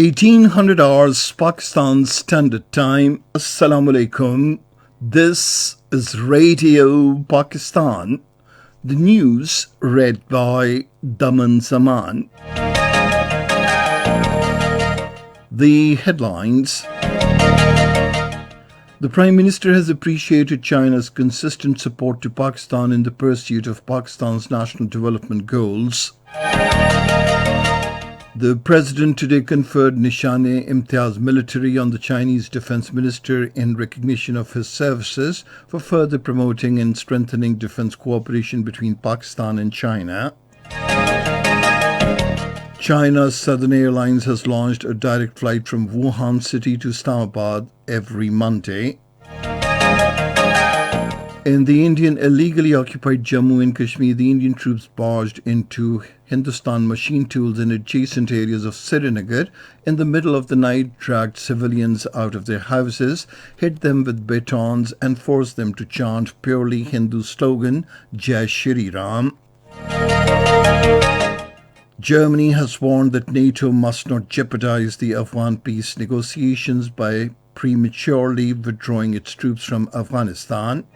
1800 hours Pakistan Standard Time. Assalamu alaikum. This is Radio Pakistan. The news read by Daman Zaman. The headlines. The Prime Minister has appreciated China's consistent support to Pakistan in the pursuit of Pakistan's national development goals. The President today conferred Nishan-e-Imtiaz military on the Chinese Defense Minister in recognition of his services for further promoting and strengthening defense cooperation between Pakistan and China. China's Southern Airlines has launched a direct flight from Wuhan city to Islamabad every Monday. In the Indian illegally occupied Jammu and Kashmir, the Indian troops barged into Hindustan machine tools in adjacent areas of Srinagar in the middle of the night, dragged civilians out of their houses, hit them with batons and forced them to chant purely Hindu slogan, Jai Shri Ram. Germany has warned that NATO must not jeopardize the Afghan peace negotiations by prematurely withdrawing its troops from Afghanistan.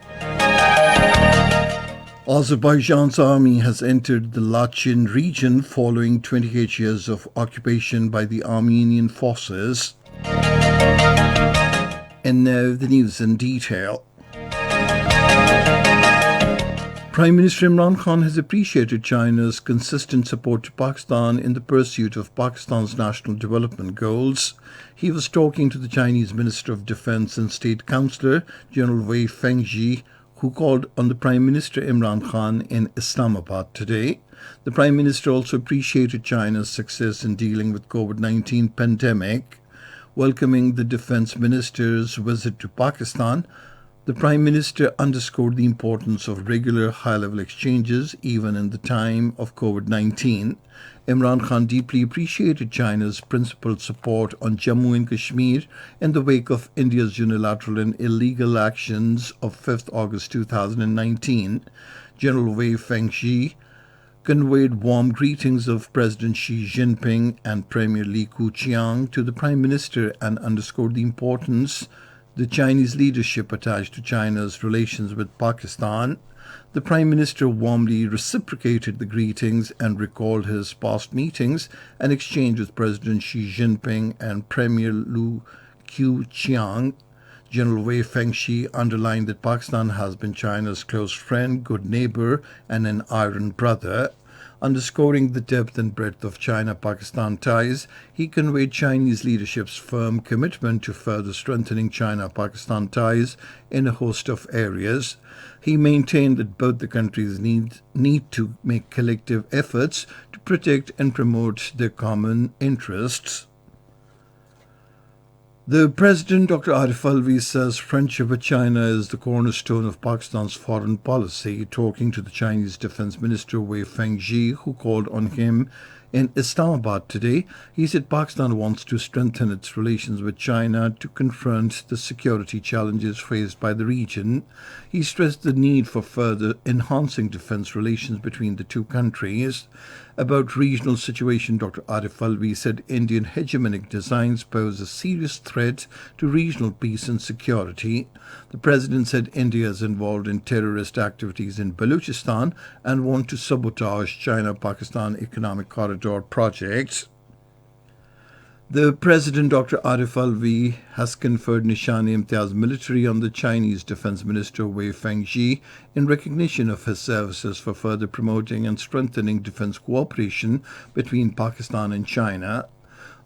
Azerbaijan's army has entered the Lachin region following 28 years of occupation by the Armenian forces. And now the news in detail. Prime Minister Imran Khan has appreciated China's consistent support to Pakistan in the pursuit of Pakistan's national development goals. He was talking to the Chinese Minister of Defense and State Councillor, General Wei Fengzhi, who called on the Prime Minister Imran Khan in Islamabad today. The Prime Minister also appreciated China's success in dealing with COVID-19 pandemic. Welcoming the Defense Minister's visit to Pakistan, the Prime Minister underscored the importance of regular high-level exchanges even in the time of COVID-19. Imran Khan deeply appreciated China's principled support on Jammu and Kashmir in the wake of India's unilateral and illegal actions of 5th August 2019. General Wei Fengzhi conveyed warm greetings of President Xi Jinping and Premier Li Keqiang to the Prime Minister and underscored the importance the Chinese leadership attached to China's relations with Pakistan. The Prime Minister warmly reciprocated the greetings and recalled his past meetings and exchange with President Xi Jinping and Premier Li Keqiang. General Wei Fengzhi underlined that Pakistan has been China's close friend, good neighbor, and an iron brother. Underscoring the depth and breadth of China-Pakistan ties, he conveyed Chinese leadership's firm commitment to further strengthening China-Pakistan ties in a host of areas. He maintained that both the countries need to make collective efforts to protect and promote their common interests. The President, Dr. Arif Alvi, says friendship with China is the cornerstone of Pakistan's foreign policy. Talking to the Chinese Defense Minister Wei Fengzhi, who called on him in Islamabad today, he said Pakistan wants to strengthen its relations with China to confront the security challenges faced by the region. He stressed the need for further enhancing defense relations between the two countries. About regional situation, Dr. Arif Alvi said Indian hegemonic designs pose a serious threat to regional peace and security. The President said India is involved in terrorist activities in Balochistan and want to sabotage China-Pakistan economic corridor projects. The President, Dr. Arif Alvi, has conferred Nishan-e-Imtiaz military on the Chinese Defense Minister Wei Fengzhi in recognition of his services for further promoting and strengthening defense cooperation between Pakistan and China.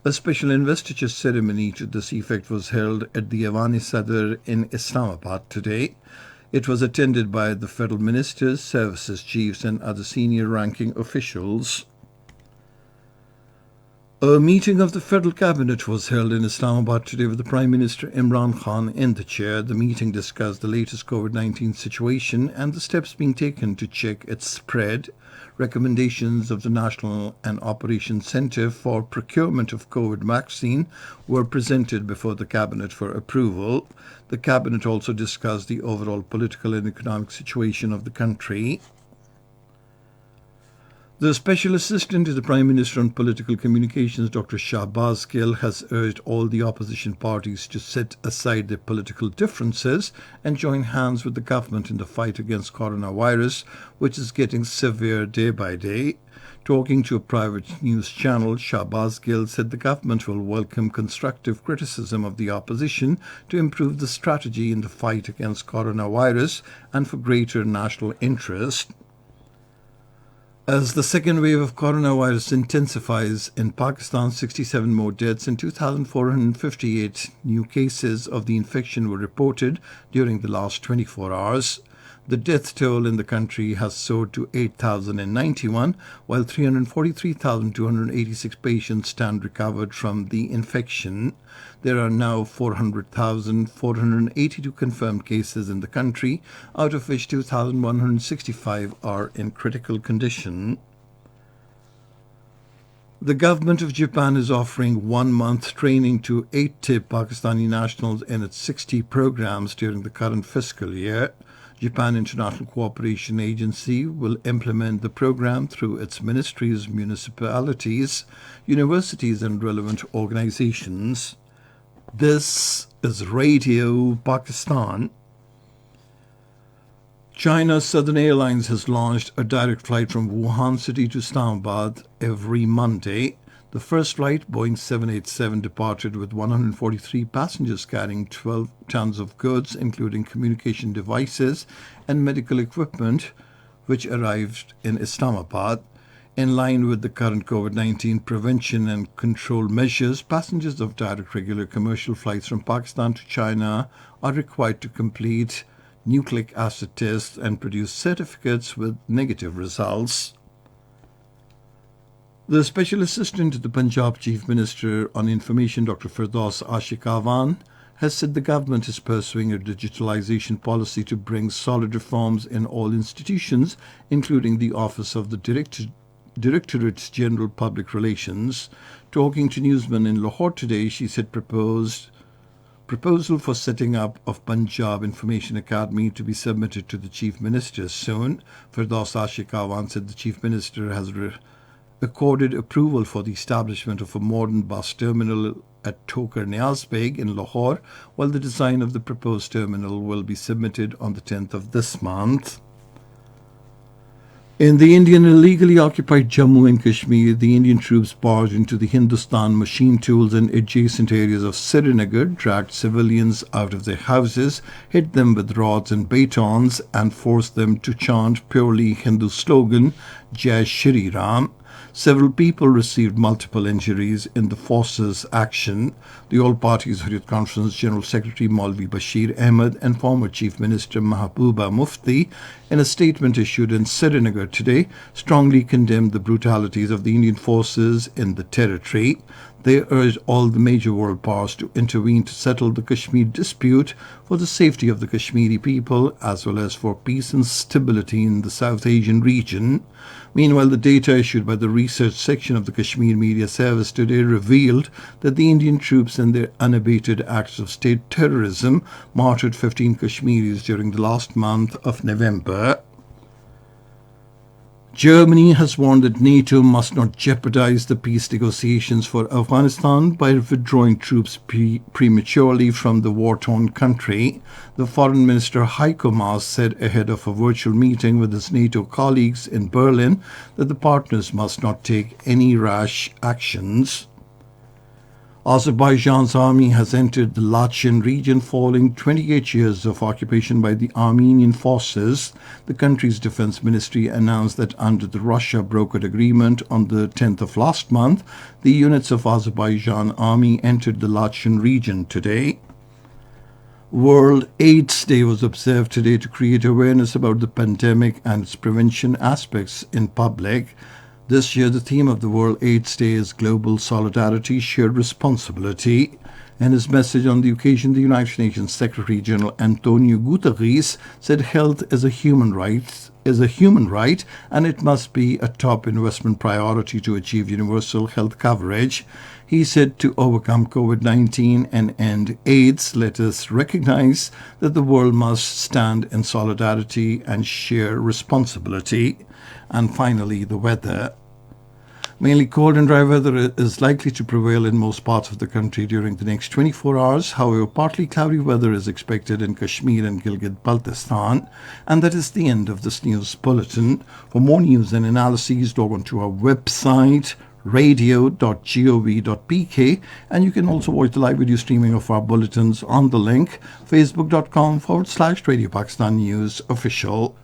A special investiture ceremony to this effect was held at the Avan-e-Sadr in Islamabad today. It was attended by the federal ministers, services chiefs, and other senior ranking officials. A meeting of the Federal Cabinet was held in Islamabad today with the Prime Minister Imran Khan in the chair. The meeting discussed the latest COVID-19 situation and the steps being taken to check its spread. Recommendations of the National and Operations Centre for Procurement of COVID vaccine were presented before the Cabinet for approval. The Cabinet also discussed the overall political and economic situation of the country. The Special Assistant to the Prime Minister on Political Communications, Dr. Shahbaz Gill, has urged all the opposition parties to set aside their political differences and join hands with the government in the fight against coronavirus, which is getting severe day by day. Talking to a private news channel, Shahbaz Gill said the government will welcome constructive criticism of the opposition to improve the strategy in the fight against coronavirus and for greater national interest. As the second wave of coronavirus intensifies in Pakistan, 67 more deaths and 2,458 new cases of the infection were reported during the last 24 hours. The death toll in the country has soared to 8,091, while 343,286 patients stand recovered from the infection. There are now 400,482 confirmed cases in the country, out of which 2,165 are in critical condition. The government of Japan is offering 1 month training to 80 Pakistani nationals in its 60 programs during the current fiscal year. Japan International Cooperation Agency will implement the program through its ministries, municipalities, universities and relevant organizations. This is Radio Pakistan. China's Southern Airlines has launched a direct flight from Wuhan city to Islamabad every Monday. The first flight, Boeing 787, departed with 143 passengers carrying 12 tons of goods, including communication devices and medical equipment, which arrived in Islamabad. In line with the current COVID-19 prevention and control measures, passengers of direct regular commercial flights from Pakistan to China are required to complete nucleic acid tests and produce certificates with negative results. The Special Assistant to the Punjab Chief Minister on Information, Dr. Firdaus Ashikawan, has said the government is pursuing a digitalization policy to bring solid reforms in all institutions, including the Office of the Directorate General Public Relations. Talking to newsmen in Lahore today, she said proposal for setting up of Punjab Information Academy to be submitted to the Chief Minister soon. Firdaus Ashikawan said the Chief Minister has accorded approval for the establishment of a modern bus terminal at Thokar Niaz Beg in Lahore, while the design of the proposed terminal will be submitted on the 10th of this month. In the Indian illegally occupied Jammu and Kashmir, the Indian troops barged into the Hindustan machine tools and adjacent areas of Srinagar, dragged civilians out of their houses, hit them with rods and batons, and forced them to chant purely Hindu slogan, Jai Shri Ram. Several people received multiple injuries in the forces' action. The All Parties Hurriyat Conference General Secretary Maulvi Bashir Ahmed and former Chief Minister Mahbooba Mufti, in a statement issued in Srinagar today, strongly condemned the brutalities of the Indian forces in the territory. They urged all the major world powers to intervene to settle the Kashmir dispute for the safety of the Kashmiri people as well as for peace and stability in the South Asian region. Meanwhile, the data issued by the research section of the Kashmir Media Service today revealed that the Indian troops and their unabated acts of state terrorism martyred 15 Kashmiris during the last month of November. Germany has warned that NATO must not jeopardize the peace negotiations for Afghanistan by withdrawing troops prematurely from the war-torn country. The Foreign Minister Heiko Maas said ahead of a virtual meeting with his NATO colleagues in Berlin that the partners must not take any rash actions. Azerbaijan's army has entered the Lachin region following 28 years of occupation by the Armenian forces. The country's defense ministry announced that under the Russia-brokered agreement on the 10th of last month, the units of Azerbaijan army entered the Lachin region today. World AIDS Day was observed today to create awareness about the pandemic and its prevention aspects in public. This year, the theme of the World AIDS Day is Global Solidarity, Shared Responsibility. In his message on the occasion, the United Nations Secretary General Antonio Guterres said health is a human right, and it must be a top investment priority to achieve universal health coverage. He said to overcome COVID-19 and end AIDS, let us recognize that the world must stand in solidarity and share responsibility. And finally, the weather. Mainly cold and dry weather is likely to prevail in most parts of the country during the next 24 hours. However, partly cloudy weather is expected in Kashmir and Gilgit-Baltistan. And that is the end of this news bulletin. For more news and analyses, log on to our website, radio.gov.pk, and you can also watch the live video streaming of our bulletins on the link facebook.com/Radio Pakistan News Official.